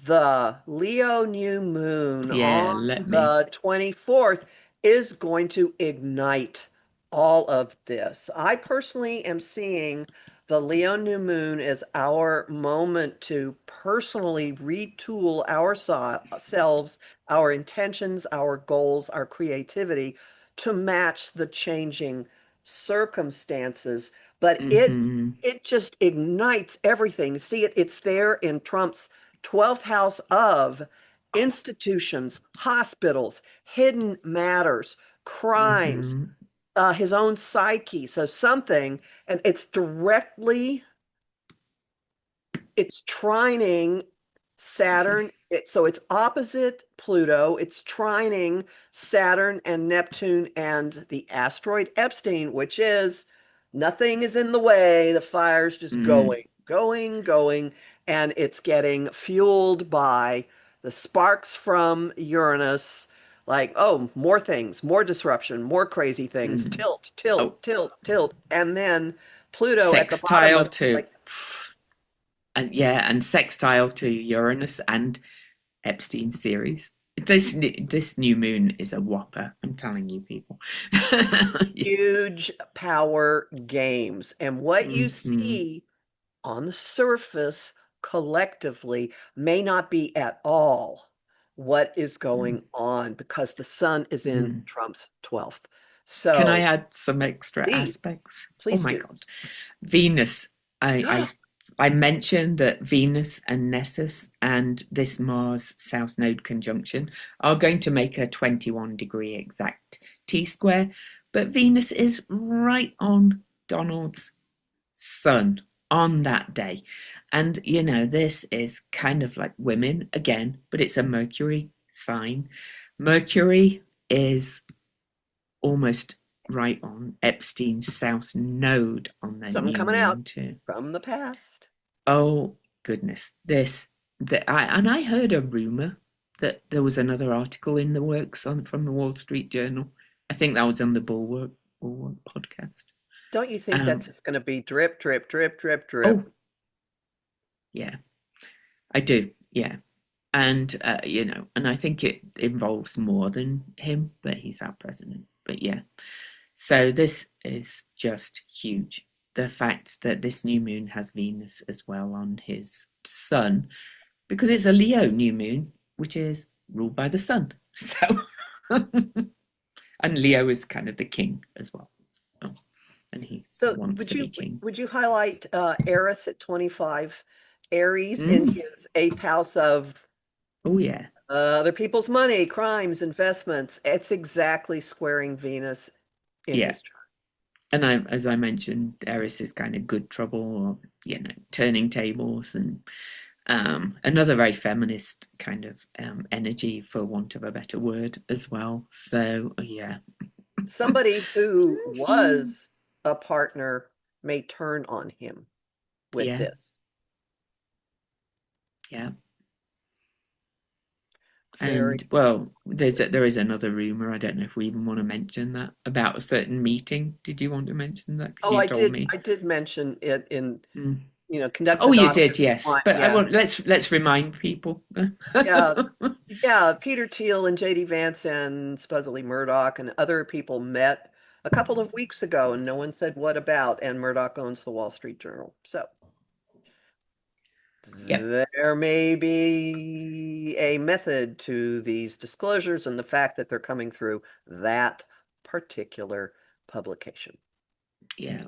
the Leo new moon yeah, on let me. the 24th is going to ignite all of this. I personally am seeing the Leo new moon as our moment to personally retool ourselves, our intentions, our goals, our creativity to match the changing circumstances. But Hmm. it just ignites everything. See, it's there in Trump's 12th house of institutions, hospitals, hidden matters, crimes, Hmm. his own psyche. So something, and it's trining Saturn. So it's opposite Pluto. It's trining Saturn and Neptune and the asteroid Epstein, which is nothing is in the way. The fire's just Mm. going, going, going, and it's getting fueled by the sparks from Uranus. Like, oh, more things, more disruption, more crazy things, Mm. tilt, Oh, tilt, tilt, tilt. And then Pluto at the bottom sextile of it, to like, and yeah, and sextile to Uranus and Epstein series. This new moon is a whopper. I'm telling you, people. huge power games. And what you Hmm. see on the surface collectively may not be at all what is going on because the sun is in Mm. Trump's 12th. Can I So add some extra please, aspects? Oh please my do. God. Venus. I mentioned that Venus and Nessus and this Mars South Node conjunction are going to make a 21-degree exact T square, but Venus is right on Donald's son on that day. And, this is kind of like women again, but it's a Mercury sign. Mercury is almost right on Epstein's south node on the Something new coming out moon too. from the past. Oh goodness, I heard a rumor that there was another article in the works from the Wall Street Journal. I think that was on the Bulwark podcast. Don't you think that's just going to be drip, drip, drip, drip, Oh, drip? yeah, I do. Yeah. And, and I think it involves more than him, but he's our president. But yeah. So this is just huge. The fact that this new moon has Venus as well on his sun, because it's a Leo new moon, which is ruled by the sun. So, and Leo is kind of the king as well. And he wants to be king. Would you highlight Eris at 25, Aries in his 8th house of oh yeah, other people's money, crimes, investments? It's exactly squaring Venus in his chart. And as I mentioned, Eris is kind of good trouble, or turning tables, and another very feminist kind of energy, for want of a better word, as well. So yeah, somebody who was a partner may turn on him with this. Yeah. And well, there is another rumor. I don't know if we even want to mention that, about a certain meeting. Did you want to mention that? Oh, I did mention it in conduct. Oh, you did, yes. But I want let's remind people. Yeah. Peter Thiel and J.D. Vance and supposedly Murdoch and other people met a couple of weeks ago, and no one said what about. And Murdoch owns the Wall Street Journal, so there may be a method to these disclosures and the fact that they're coming through that particular publication. Yeah.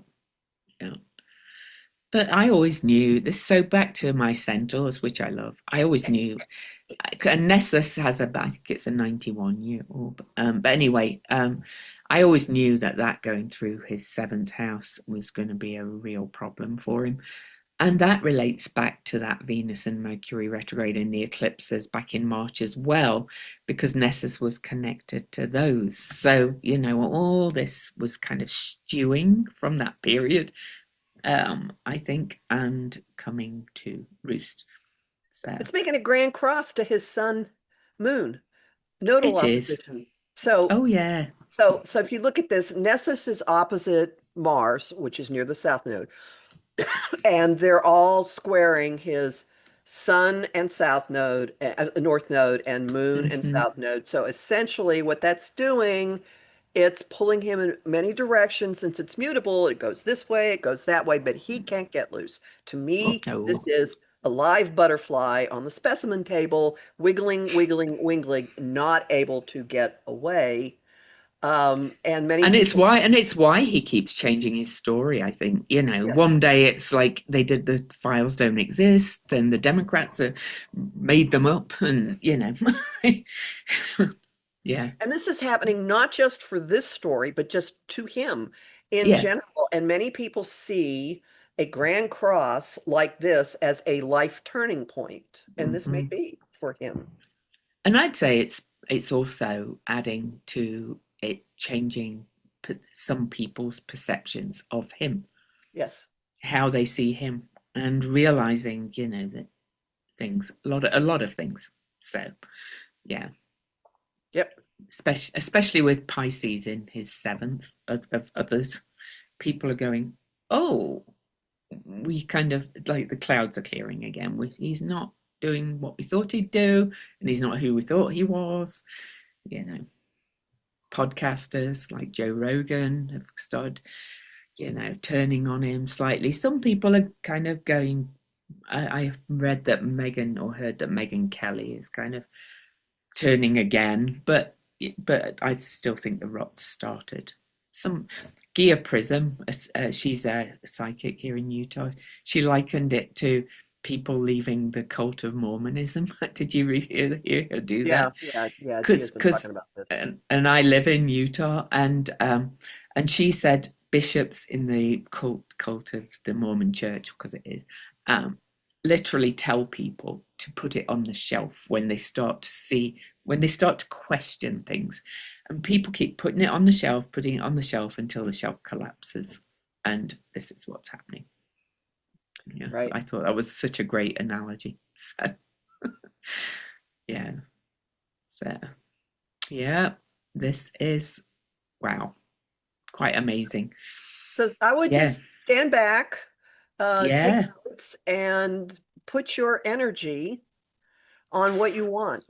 But I always knew this. So back to my centaurs, which I love. I always knew. And Nessus has I think it's a 91-year orb. But anyway, I always knew that going through his 7th house was going to be a real problem for him. And that relates back to that Venus and Mercury retrograde in the eclipses back in March as well, because Nessus was connected to those. So, all this was kind of stewing from that period, I think, and coming to roost. So it's making a grand cross to his sun moon nodal opposition. So oh yeah. So if you look at this, Nessus is opposite Mars, which is near the south node. And they're all squaring his sun and south node, north node, and moon and south node. So essentially what that's doing, it's pulling him in many directions. Since it's mutable, it goes this way, it goes that way, but he can't get loose. To me, this is a live butterfly on the specimen table, wiggling, not able to get away. And it's why he keeps changing his story. I think one day it's like they did the files don't exist, then the Democrats made them up, and yeah. And this is happening not just for this story, but just to him in general. And many people see a grand cross like this as a life turning point, and this may be for him. And I'd say it's also adding to it changing some people's perceptions of him. Yes. How they see him, and realizing, that things, a lot of things. So, yeah. Yep. Especially with Pisces in his 7th of others, people are going, oh, we kind of like the clouds are clearing again. He's not doing what we thought he'd do, and he's not who we thought he was. Podcasters like Joe Rogan have started, turning on him slightly. Some people are kind of going, I've read that heard that Megyn Kelly is kind of turning again, but I still think the rot started. Some Gia Prism, she's a psychic here in Utah, she likened it to people leaving the cult of Mormonism. Did you hear her do that? Yeah. Because and I live in Utah, and she said bishops in the cult of the Mormon Church, because it is, um, literally tell people to put it on the shelf when they start to see, when they start to question things. And people keep putting it on the shelf, putting it on the shelf until the shelf collapses. And this is what's happening. Yeah, Right. I thought that was such a great analogy. So, yeah. So, yeah, this is, wow, quite amazing. So I would Yeah, just stand back, take yeah. notes, and put your energy on what you want.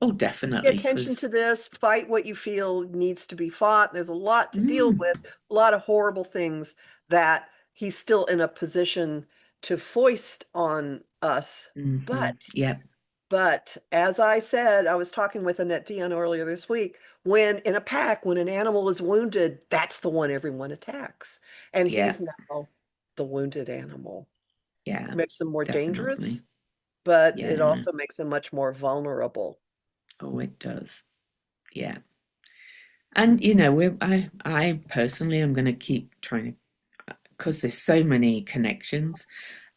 Oh, Pay definitely, attention because to this, fight what you feel needs to be fought. There's a lot to deal mm, with, a lot of horrible things that he's still in a position to foist on us. yeah, But as I said, I was talking with Annette Dion earlier this week, when in a pack, when an animal is wounded, that's the one everyone attacks. And yeah, he's now the wounded animal. yeah, Makes him more dangerous, definitely. but it Yeah. also makes him much more vulnerable. Oh, it does. Yeah. And you know, I personally am going to keep trying to, because there's so many connections.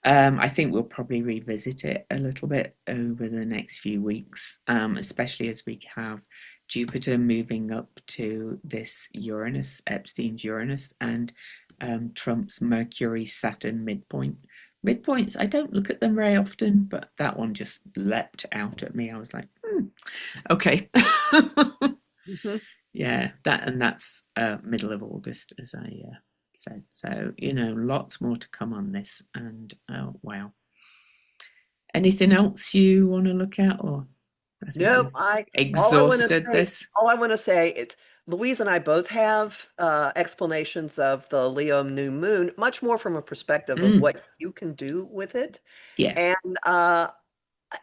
I think we'll probably revisit it a little bit over the next few weeks, especially as we have Jupiter moving up to this Uranus, Epstein's Uranus, and Trump's Mercury Saturn midpoint. Midpoints, I don't look at them very often, but that one just leapt out at me. I was like, okay. Mhm. Yeah, that's middle of August, as I said. So, you know, lots more to come on this. And oh, wow. Anything else you want to look at, or I think Nope, we've I all I want to exhausted say, this? all I want to say, it's Louise and I both have explanations of the Leo new moon, much more from a perspective of Mm, what you can do with it. yeah, And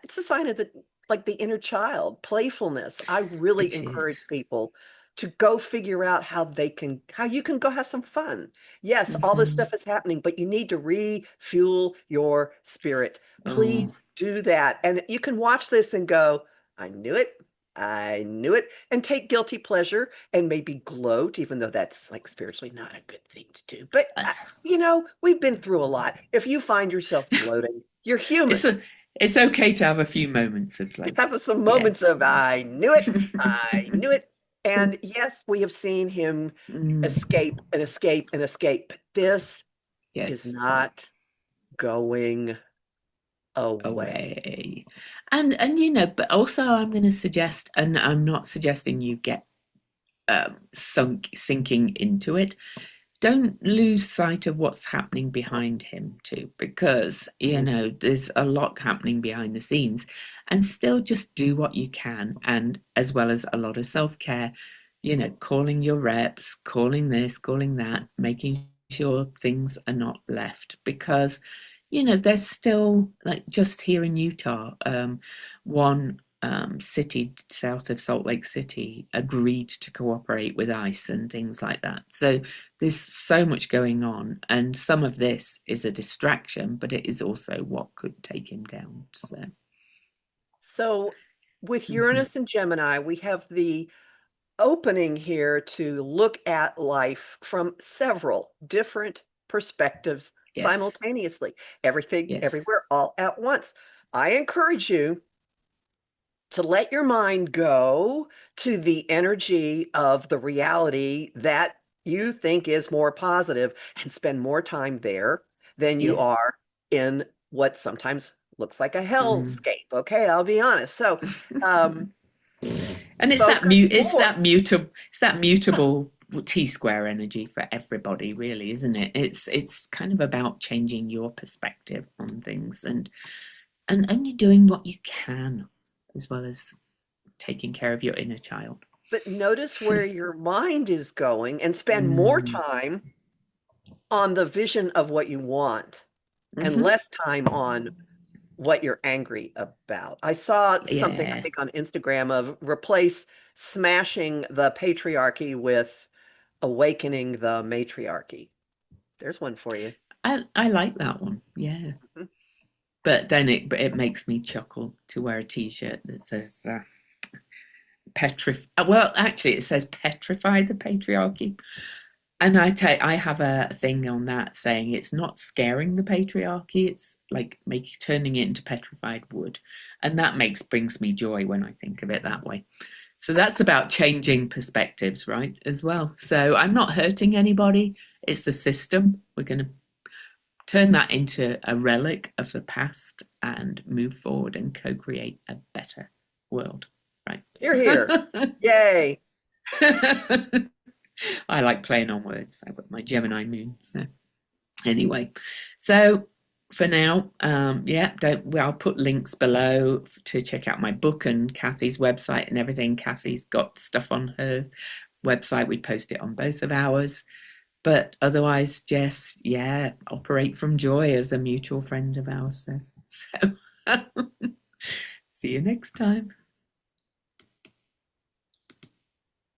it's a sign of the like the inner child, playfulness. I really it encourage is. people to go figure out how you can go have some fun. Yes, all this Mm-hmm. stuff is happening, but you need to refuel your spirit. Oh, Please do that. And you can watch this and go, I knew it. I knew it, and take guilty pleasure and maybe gloat, even though that's like spiritually not a good thing to do. But uh, we've been through a lot. If you find yourself gloating, you're it's human. a, it's okay to have a few moments of You like, have some yeah. moments of I knew it, I knew it. And yes, we have seen him Mm, escape and escape and escape. But this is yes, not going away. away. And you know, but also I'm going to suggest, and I'm not suggesting you get sinking into it. Don't lose sight of what's happening behind him too, because you Mhm. know there's a lot happening behind the scenes, and still just do what you can, and as well as a lot of self-care, you know, calling your reps, calling this, calling that, making sure things are not left, because you know there's still, like, just here in Utah, one city south of Salt Lake City agreed to cooperate with ICE and things like that. So there's so much going on, and some of this is a distraction, but it is also what could take him down. So, So with mhm. Uranus and Gemini, we have the opening here to look at life from several different perspectives Yes, simultaneously. Everything, yes, everywhere, all at once. I encourage you to let your mind go to the energy of the reality that you think is more positive and spend more time there than you yeah. are in what sometimes looks like a Mm. hellscape. Okay, I'll be honest. So, um, And focus it's more. that mutable T square energy for everybody, really, isn't it? It's kind of about changing your perspective on things, and only doing what you can, as well as taking care of your inner child. But notice where your mind is going and spend more Mm. time on the vision of what you want and Hmm. less time on what you're angry about. I saw something, I Yeah, think, on Instagram of replace smashing the patriarchy with awakening the matriarchy. There's one for you. I like that one. Yeah, Mhm. but then it makes me chuckle to wear a T-shirt that says "petrify." Well, actually, it says "petrify the patriarchy." And I have a thing on that saying it's not scaring the patriarchy, it's like turning it into petrified wood. And that brings me joy when I think of it that way. So that's about changing perspectives, right? As well. So I'm not hurting anybody. It's the system. We're going to turn that into a relic of the past and move forward and co-create a better world, right? Here, here. Yay. I like playing on words. I've got my Gemini moon. So anyway, so for now, yeah, I'll put links below to check out my book and Kathy's website and everything. Kathy's got stuff on her website. We post it on both of ours. But otherwise, Jess, yeah, operate from joy, as a mutual friend of ours says. So see you next time.